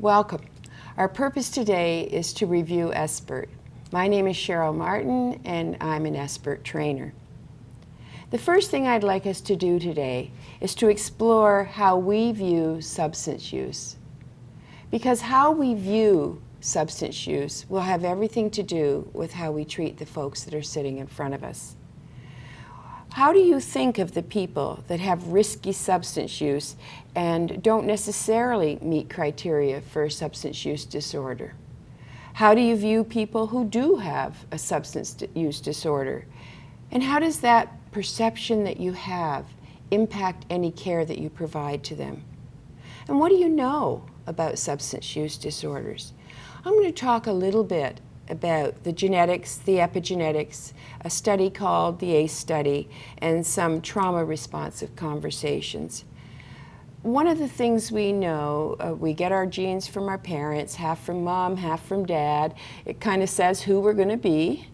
Welcome. Our purpose today is to review SBIRT. My name is Cheryl Martin and I'm an SBIRT trainer. The first thing I'd like us to do today is to explore how we view substance use. Because how we view substance use will have everything to do with how we treat the folks that are sitting in front of us. How do you think of the people that have risky substance use and don't necessarily meet criteria for a substance use disorder? How do you view people who do have a substance use disorder? And how does that perception that you have impact any care that you provide to them? And what do you know about substance use disorders? I'm going to talk a little bit about the genetics, the epigenetics, a study called the ACE study, and some trauma-responsive conversations. One of the things we know, we get our genes from our parents, half from mom, half from dad. It kind of says who we're going to be.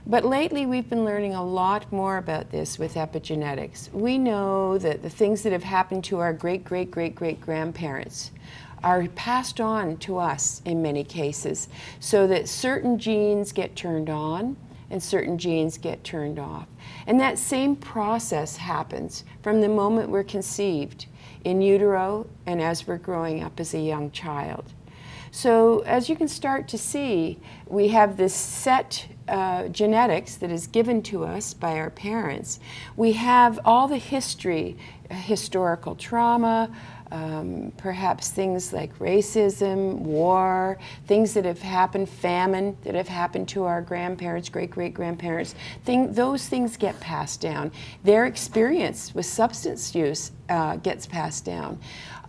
But lately we've been learning a lot more about this with epigenetics. We know that the things that have happened to our great-great-great-great-grandparents are passed on to us in many cases, so that certain genes get turned on and certain genes get turned off. And that same process happens from the moment we're conceived in utero and as we're growing up as a young child. So as you can start to see, we have this set genetics that is given to us by our parents. We have all the history, historical trauma, perhaps things like racism, war, things that have happened, famine that have happened to our grandparents, great-great-grandparents. Those things get passed down. Their experience with substance use gets passed down.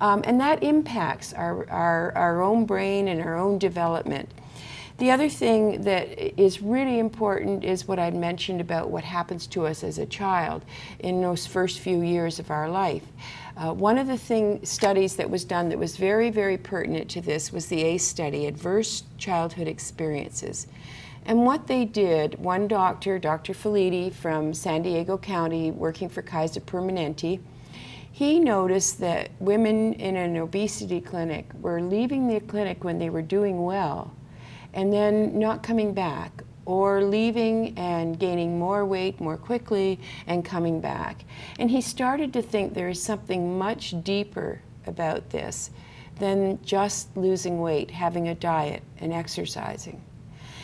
And that impacts our own brain and our own development. The other thing that is really important is what I'd mentioned about what happens to us as a child in those first few years of our life. One of the studies that was done that was very, very pertinent to this was the ACE study, Adverse Childhood Experiences. And what they did, one doctor, Dr. Felitti from San Diego County, working for Kaiser Permanente, he noticed that women in an obesity clinic were leaving the clinic when they were doing well and then not coming back, or leaving and gaining more weight more quickly and coming back. And he started to think there is something much deeper about this than just losing weight, having a diet, and exercising.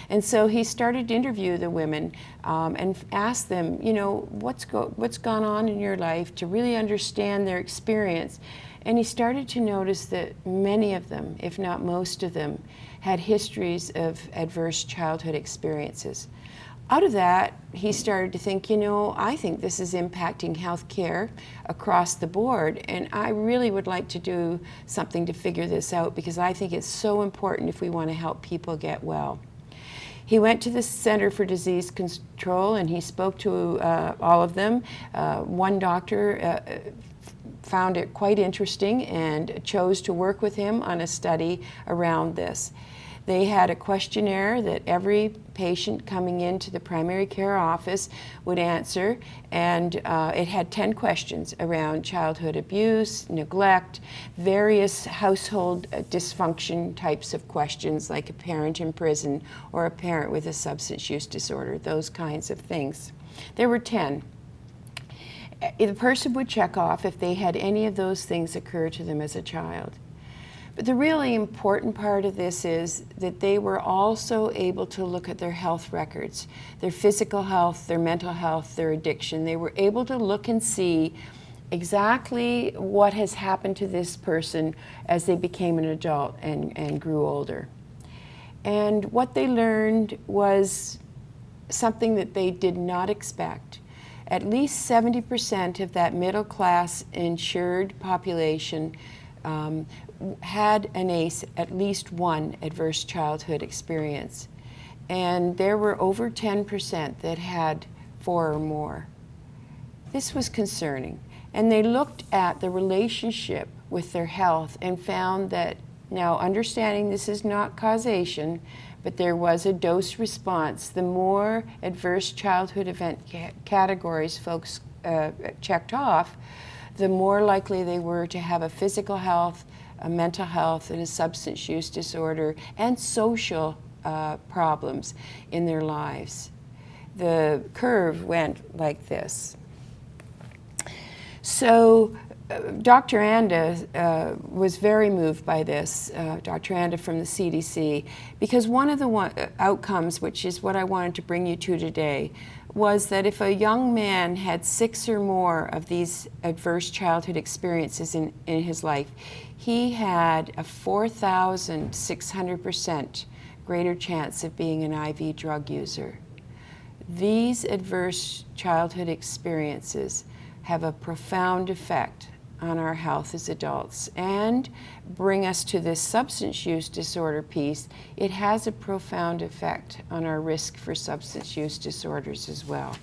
And so he started to interview the women and ask them, you know, what's gone on in your life, to really understand their experience. And he started to notice that many of them, if not most of them, had histories of adverse childhood experiences. Out of that, he started to think, you know, I think this is impacting health care across the board, and I really would like to do something to figure this out, because I think it's so important if we want to help people get well. He went to the Center for Disease Control and he spoke to all of them. One doctor found it quite interesting and chose to work with him on a study around this. They had a questionnaire that every patient coming into the primary care office would answer, and it had 10 questions around childhood abuse, neglect, various household dysfunction types of questions, like a parent in prison or a parent with a substance use disorder, those kinds of things. There were 10. The person would check off if they had any of those things occur to them as a child. But the really important part of this is that they were also able to look at their health records, their physical health, their mental health, their addiction. They were able to look and see exactly what has happened to this person as they became an adult and grew older. And what they learned was something that they did not expect. At least 70% of that middle class insured population had an ACE, at least one adverse childhood experience. And there were over 10% that had 4 or more. This was concerning. And they looked at the relationship with their health and found that, now understanding this is not causation, but there was a dose response. The more adverse childhood event categories folks checked off, the more likely they were to have a physical health a mental health and a substance use disorder and social problems in their lives. The curve went like this. So Dr. Anda was very moved by this, Dr. Anda from the CDC, because one of the outcomes, which is what I wanted to bring you to today, was that if a young man had 6 or more of these adverse childhood experiences in his life, he had a 4,600% greater chance of being an IV drug user. These adverse childhood experiences have a profound effect on our health as adults and bring us to this substance use disorder piece. It has a profound effect on our risk for substance use disorders as well.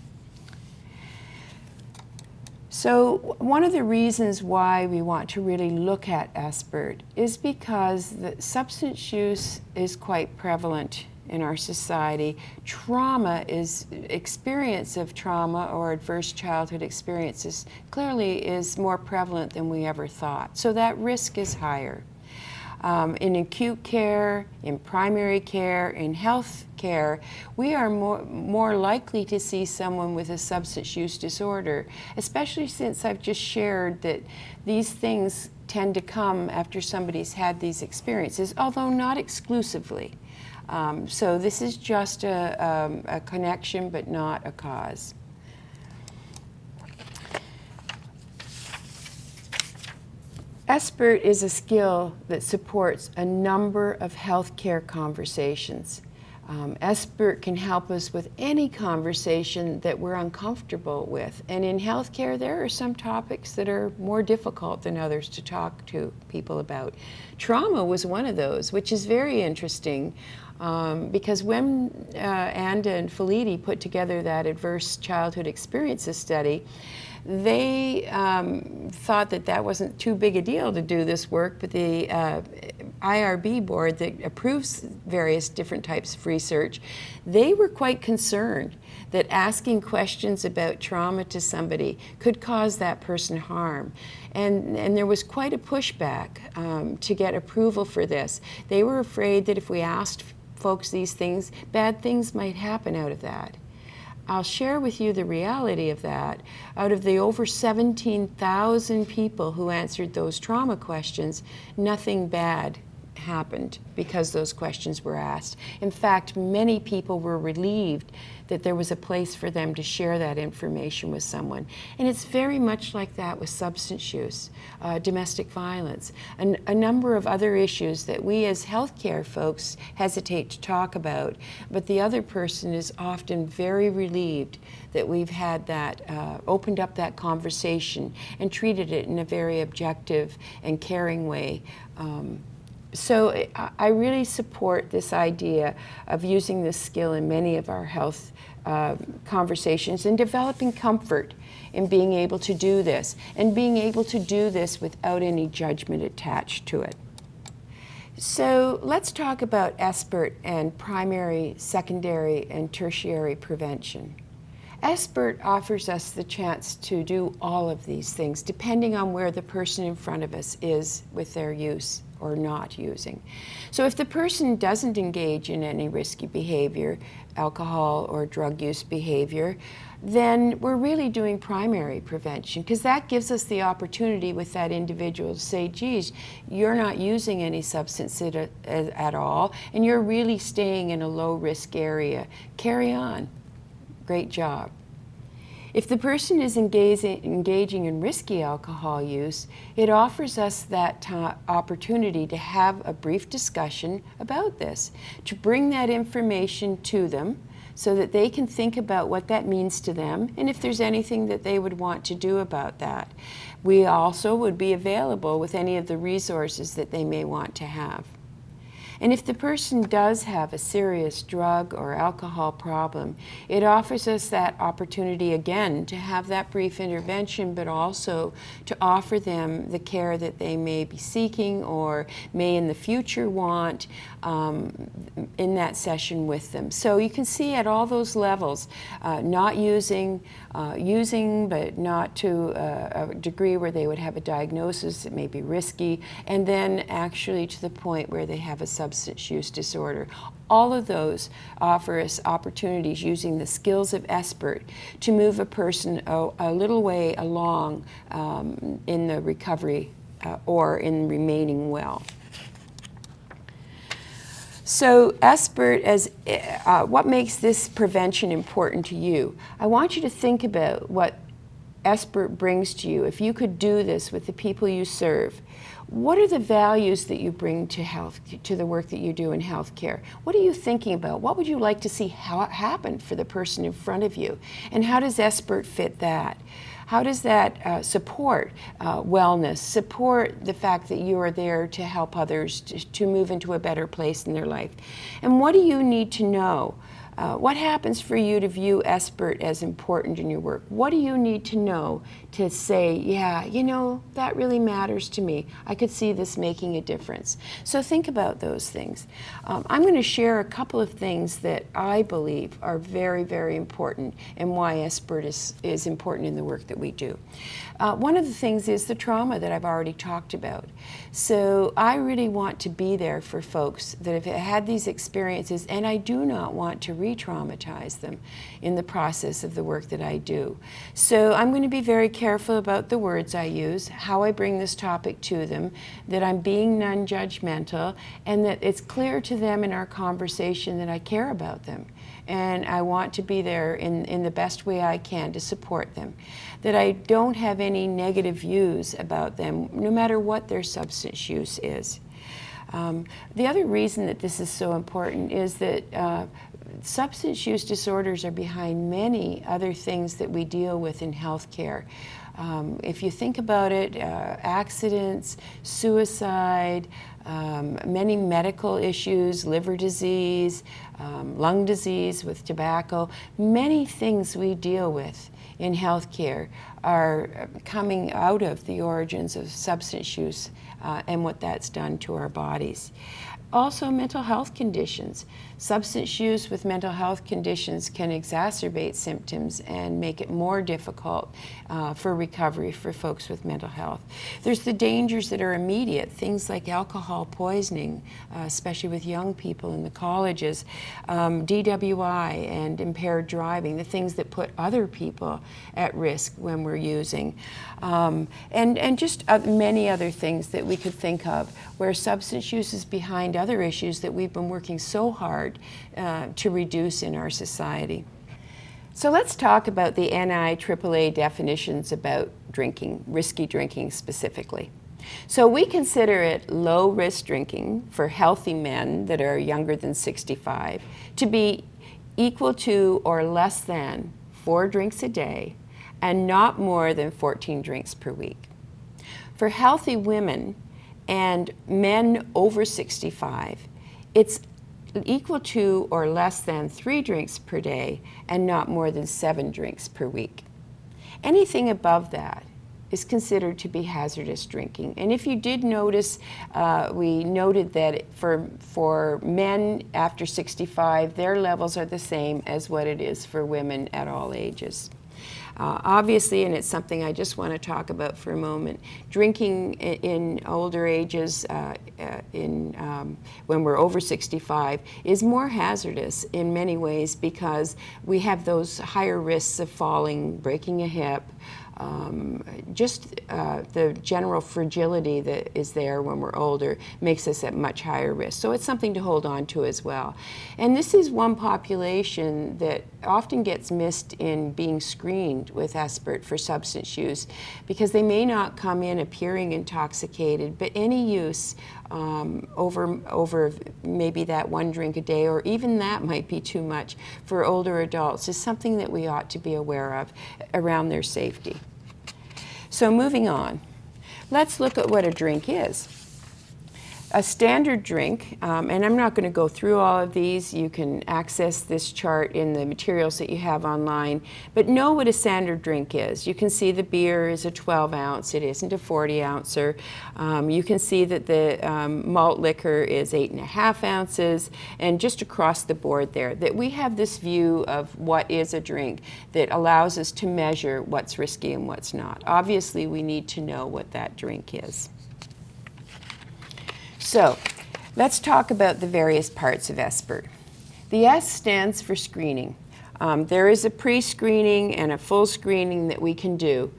So one of the reasons why we want to really look at SBIRT is because the substance use is quite prevalent in our society. Experience of trauma or adverse childhood experiences clearly is more prevalent than we ever thought. So that risk is higher. In acute care, in primary care, in health care, we are more likely to see someone with a substance use disorder, especially since I've just shared that these things tend to come after somebody's had these experiences, although not exclusively. So this is just a connection, but not a cause. SBIRT is a skill that supports a number of healthcare conversations. SBIRT can help us with any conversation that we're uncomfortable with. And in healthcare, there are some topics that are more difficult than others to talk to people about. Trauma was one of those, which is very interesting. Because when Anda and Felidi put together that adverse childhood experiences study, they thought that that wasn't too big a deal to do this work, but the IRB board that approves various different types of research, they were quite concerned that asking questions about trauma to somebody could cause that person harm. And there was quite a pushback to get approval for this. They were afraid that if we asked folks these things, bad things might happen out of that. I'll share with you the reality of that. Out of the over 17,000 people who answered those trauma questions, nothing bad happened because those questions were asked. In fact, many people were relieved that there was a place for them to share that information with someone. And it's very much like that with substance use, domestic violence, and a number of other issues that we as healthcare folks hesitate to talk about, but the other person is often very relieved that we've had that, opened up that conversation and treated it in a very objective and caring way. So I really support this idea of using this skill in many of our health conversations and developing comfort in being able to do this and being able to do this without any judgment attached to it. So let's talk about SBIRT and primary, secondary, and tertiary prevention. SBIRT offers us the chance to do all of these things depending on where the person in front of us is with their use or not using. So if the person doesn't engage in any risky behavior, alcohol or drug use behavior, then we're really doing primary prevention, because that gives us the opportunity with that individual to say, geez, you're not using any substance at all, and you're really staying in a low-risk area. Carry on. Great job. If the person is engaging in risky alcohol use, it offers us that opportunity to have a brief discussion about this, to bring that information to them so that they can think about what that means to them and if there's anything that they would want to do about that. We also would be available with any of the resources that they may want to have. And if the person does have a serious drug or alcohol problem, it offers us that opportunity again to have that brief intervention, but also to offer them the care that they may be seeking or may in the future want in that session with them. So you can see at all those levels, not using but not to a degree where they would have a diagnosis that may be risky, and then actually to the point where they have a substance use disorder. All of those offer us opportunities using the skills of SBIRT to move a person a little way along in the recovery or in remaining well. So SBIRT, as what makes this prevention important to you? I want you to think about what SBIRT brings to you. If you could do this with the people you serve, what are the values that you bring to health, to the work that you do in healthcare? What are you thinking about? What would you like to see happen for the person in front of you? And how does SBIRT fit that? How does that support wellness, support the fact that you are there to help others to move into a better place in their life? And what do you need to know? What happens for you to view SBIRT as important in your work? What do you need to know to say, yeah, you know, that really matters to me. I could see this making a difference. So think about those things. I'm going to share a couple of things that I believe are very, very important and why SBIRT is important in the work that we do. One of the things is the trauma that I've already talked about. So I really want to be there for folks that have had these experiences, and I do not want to re-traumatize them in the process of the work that I do. So I'm going to be very careful about the words I use, how I bring this topic to them, that I'm being non-judgmental, and that it's clear to them in our conversation that I care about them. And I want to be there in the best way I can to support them. That I don't have any negative views about them, no matter what their substance use is. The other reason that this is so important is that substance use disorders are behind many other things that we deal with in healthcare. If you think about it, accidents, suicide, many medical issues, liver disease, lung disease with tobacco, many things we deal with in healthcare are coming out of the origins of substance use and what that's done to our bodies. Also, mental health conditions. Substance use with mental health conditions can exacerbate symptoms and make it more difficult for recovery for folks with mental health. There's the dangers that are immediate, things like alcohol poisoning, especially with young people in the colleges, DWI and impaired driving, the things that put other people at risk when we're using, and just many other things that we could think of where substance use is behind other issues that we've been working so hard to reduce in our society. So let's talk about the NIAAA definitions about drinking, risky drinking specifically. So we consider it low-risk drinking for healthy men that are younger than 65 to be equal to or less than 4 drinks a day and not more than 14 drinks per week. For healthy women and men over 65, it's equal to or less than 3 drinks per day and not more than 7 drinks per week. Anything above that is considered to be hazardous drinking. And if you did notice, we noted that for men after 65, their levels are the same as what it is for women at all ages. Obviously, and it's something I just want to talk about for a moment, drinking in older ages, when we're over 65, is more hazardous in many ways because we have those higher risks of falling, breaking a hip, the general fragility that is there when we're older makes us at much higher risk. So it's something to hold on to as well. And this is one population that often gets missed in being screened with SBIRT for substance use because they may not come in appearing intoxicated, but any use over maybe that 1 drink a day, or even that might be too much for older adults, is something that we ought to be aware of around their safety. So moving on, let's look at what a drink is. A standard drink, and I'm not going to go through all of these. You can access this chart in the materials that you have online, but know what a standard drink is. You can see the beer is a 12 ounce, it isn't a 40 ouncer. You can see that the malt liquor is 8.5 ounces, and just across the board there, that we have this view of what is a drink that allows us to measure what's risky and what's not. Obviously, we need to know what that drink is. So, let's talk about the various parts of SBIRT. The S stands for screening. There is a pre-screening and a full screening that we can do.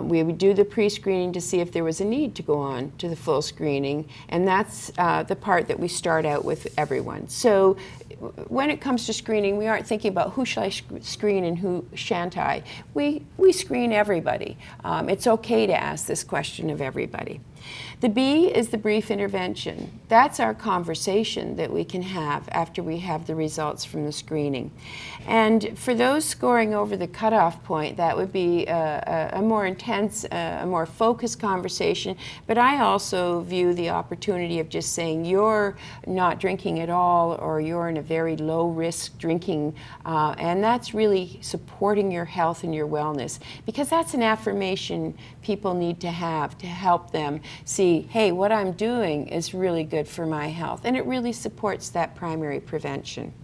We would do the pre-screening to see if there was a need to go on to the full screening, and that's the part that we start out with everyone. So when it comes to screening, we aren't thinking about who shall I screen and who shan't I. We screen everybody. It's okay to ask this question of everybody. The B is the brief intervention. That's our conversation that we can have after we have the results from the screening. And for those scoring over the cutoff point, that would be a more intense, a more focused conversation. But I also view the opportunity of just saying you're not drinking at all, or you're in a very low risk drinking, and that's really supporting your health and your wellness, because that's an affirmation people need to have to help them see, hey, what I'm doing is really good for my health, and it really supports that primary prevention.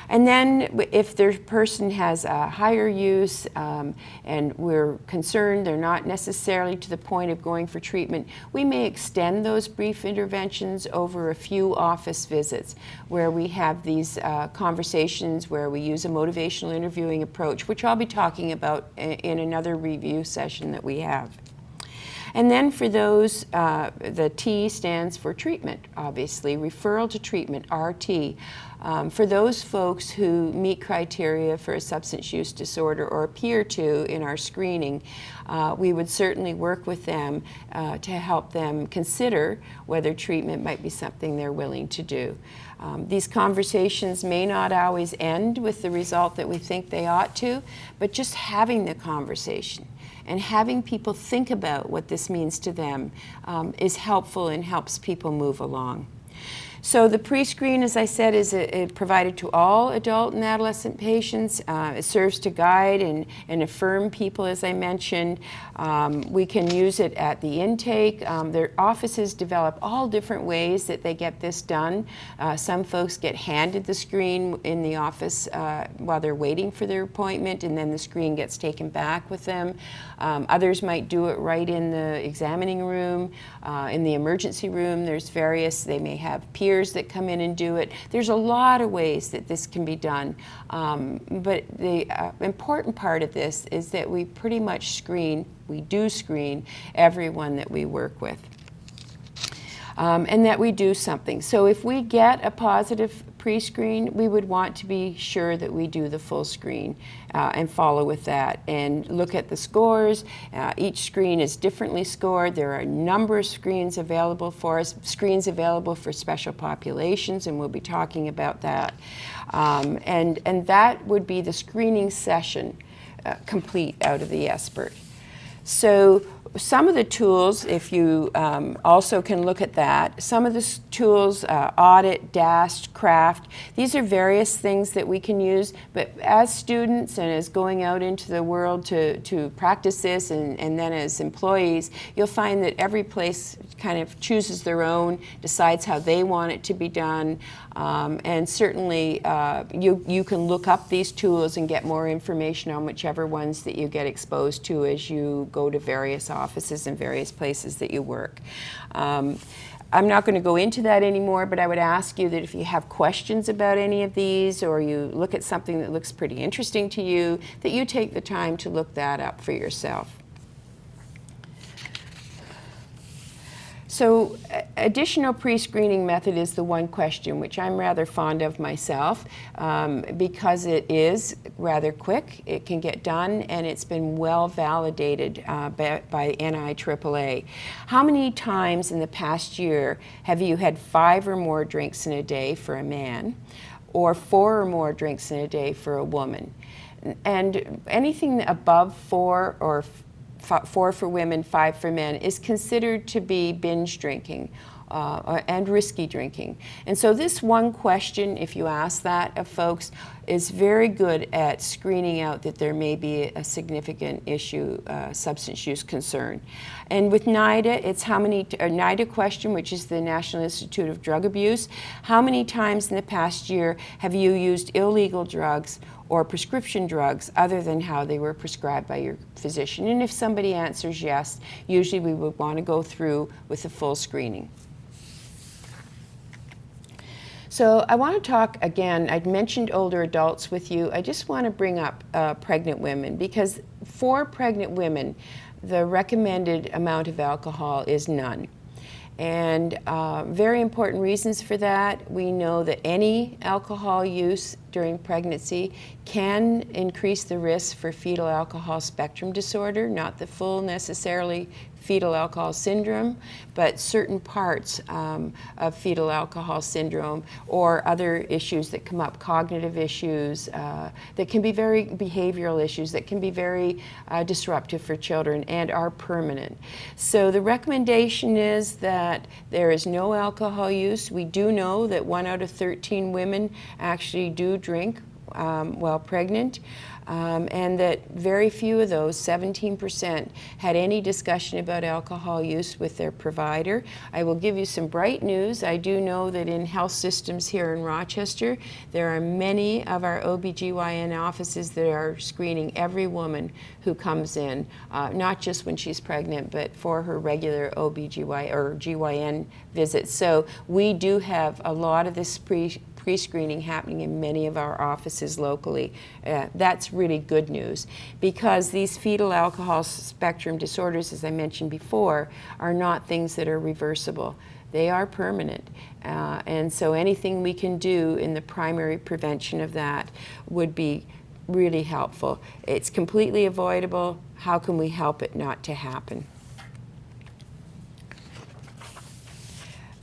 And then if the person has a higher use and we're concerned they're not necessarily to the point of going for treatment, we may extend those brief interventions over a few office visits where we have these conversations where we use a motivational interviewing approach, which I'll be talking about in another review session that we have. And then for those, the T stands for treatment, obviously, referral to treatment, RT. For those folks who meet criteria for a substance use disorder or appear to in our screening, we would certainly work with them to help them consider whether treatment might be something they're willing to do. These conversations may not always end with the result that we think they ought to, but just having the conversation and having people think about what this means to them is helpful and helps people move along. So the pre-screen, as I said, is provided to all adult and adolescent patients. It serves to guide and affirm people, as I mentioned. We can use it at the intake. Their offices develop all different ways that they get this done. Some folks get handed the screen in the office while they're waiting for their appointment, and then the screen gets taken back with them. Others might do it right in the examining room, in the emergency room. There's various, they may have peers that come in and do it. There's a lot of ways that this can be done, but the important part of this is that we pretty much screen, we do screen everyone that we work with. And that we do something. So if we get a positive pre-screen, we would want to be sure that we do the full screen and follow with that and look at the scores. Each screen is differently scored. There are a number of screens available for us, screens available for special populations, and we'll be talking about that. And that would be the screening session complete out of the SBIRT. So some of the tools, if you also can look at that, some of the tools, audit, DAST, craft, these are various things that we can use, but as students and as going out into the world to practice this and then as employees, you'll find that every place kind of chooses their own, decides how they want it to be done, and certainly you can look up these tools and get more information on whichever ones that you get exposed to as you go to various offices and various places that you work. I'm not going to go into that anymore, but I would ask you that if you have questions about any of these, or you look at something that looks pretty interesting to you, that you take the time to look that up for yourself. So additional pre-screening method is the one question, which I'm rather fond of myself because it is rather quick, it can get done, and it's been well validated by NIAAA. How many times in the past year have you had 5 or more drinks in a day for a man, or 4 or more drinks in a day for a woman? And anything above 4 or 4 for women, 5 for men is considered to be binge drinking. and risky drinking. And so this one question, if you ask that of folks, is very good at screening out that there may be a significant issue, substance use concern. And with NIDA, it's how many, NIDA question, which is the National Institute of Drug Abuse, how many times in the past year have you used illegal drugs or prescription drugs other than how they were prescribed by your physician? And if somebody answers yes, usually we would want to go through with a full screening. So I want to talk again, I'd mentioned older adults with you. I just want to bring up pregnant women, because for pregnant women, the recommended amount of alcohol is none. And very important reasons for that. We know that any alcohol use during pregnancy can increase the risk for fetal alcohol spectrum disorder, not the full necessarily fetal alcohol syndrome, but certain parts of fetal alcohol syndrome or other issues that come up, cognitive issues that can be very behavioral issues that can be very disruptive for children and are permanent. So the recommendation is that there is no alcohol use. We do know that 1 out of 13 women actually do drink while pregnant. And that very few of those, 17%, had any discussion about alcohol use with their provider. I will give you some bright news. I do know that in health systems here in Rochester, there are many of our OBGYN offices that are screening every woman who comes in, not just when she's pregnant, but for her regular OBGYN or GYN visits. So we do have a lot of this pre-screening happening in many of our offices locally. That's really good news, because these fetal alcohol spectrum disorders, as I mentioned before, are not things that are reversible. They are permanent. And so anything we can do in the primary prevention of that would be really helpful. It's completely avoidable. How can we help it not to happen?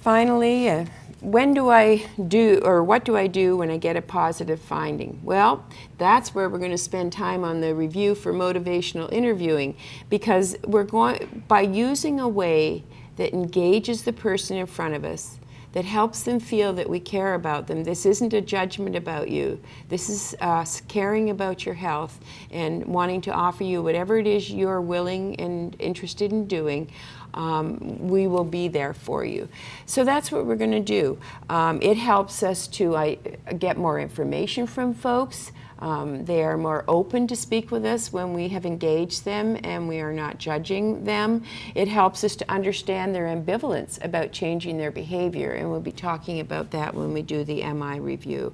Finally, when do I do, or what do I do when I get a positive finding? Well, that's where we're going to spend time on the review for motivational interviewing, because we're going, by using a way that engages the person in front of us, that helps them feel that we care about them. This isn't a judgment about you. This is us caring about your health and wanting to offer you whatever it is you're willing and interested in doing. We will be there for you. So that's what we're going to do. It helps us to get more information from folks. They are more open to speak with us when we have engaged them and we are not judging them. It helps us to understand their ambivalence about changing their behavior, and we'll be talking about that when we do the MI review.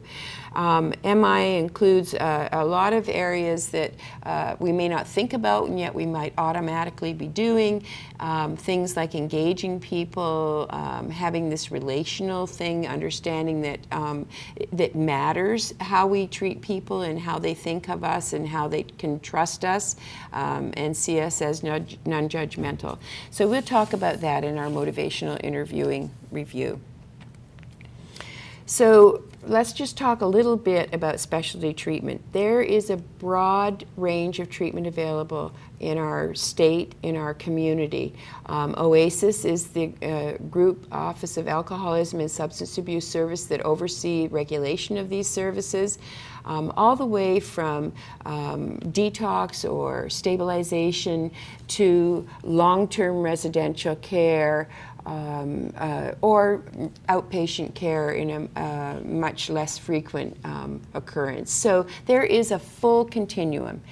MI includes a lot of areas that we may not think about and yet we might automatically be doing. Things like engaging people, having this relational thing, understanding that that matters how we treat people and how they think of us and how they can trust us and see us as non-judgmental. So we'll talk about that in our motivational interviewing review. So let's just talk a little bit about specialty treatment. There is a broad range of treatment available in our state, in our community. OASIS is the group Office of Alcoholism and Substance Abuse Service that oversee regulation of these services, all the way from detox or stabilization to long-term residential care, or outpatient care in a much less frequent occurrence. So there is a full continuum.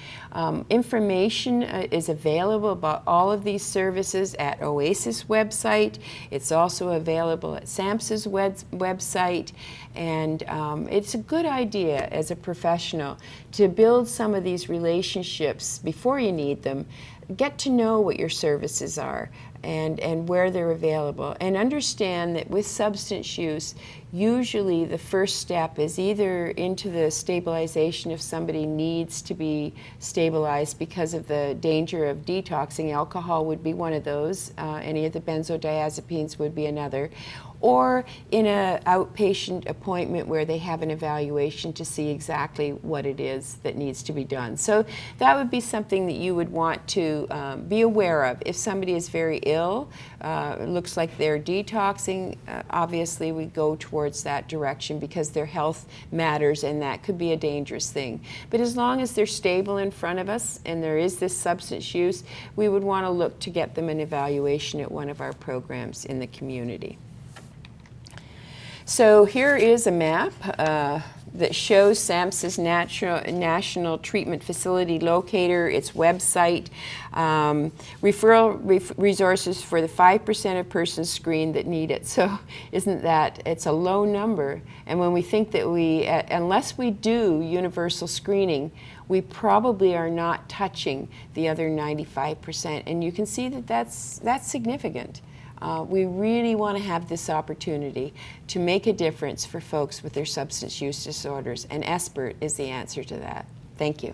Information is available about all of these services at OASIS website. It's also available at SAMHSA's website. And it's a good idea as a professional to build some of these relationships before you need them. Get to know what your services are and where they're available, and understand that with substance use, usually the first step is either into the stabilization if somebody needs to be stabilized because of the danger of detoxing. Alcohol would be one of those. Any of the benzodiazepines would be another. or in an outpatient appointment where they have an evaluation to see exactly what it is that needs to be done. So that would be something that you would want to be aware of. If somebody is very ill, it looks like they're detoxing, obviously we go towards that direction because their health matters, and that could be a dangerous thing. But as long as they're stable in front of us and there is this substance use, we would want to look to get them an evaluation at one of our programs in the community. So here is a map that shows SAMHSA's National Treatment Facility Locator, its website, referral resources for the 5% of persons screened that need it. So isn't that, it's a low number. And when we think that unless we do universal screening, we probably are not touching the other 95%. And you can see that that's significant. We really want to have this opportunity to make a difference for folks with their substance use disorders, and SBIRT is the answer to that. Thank you.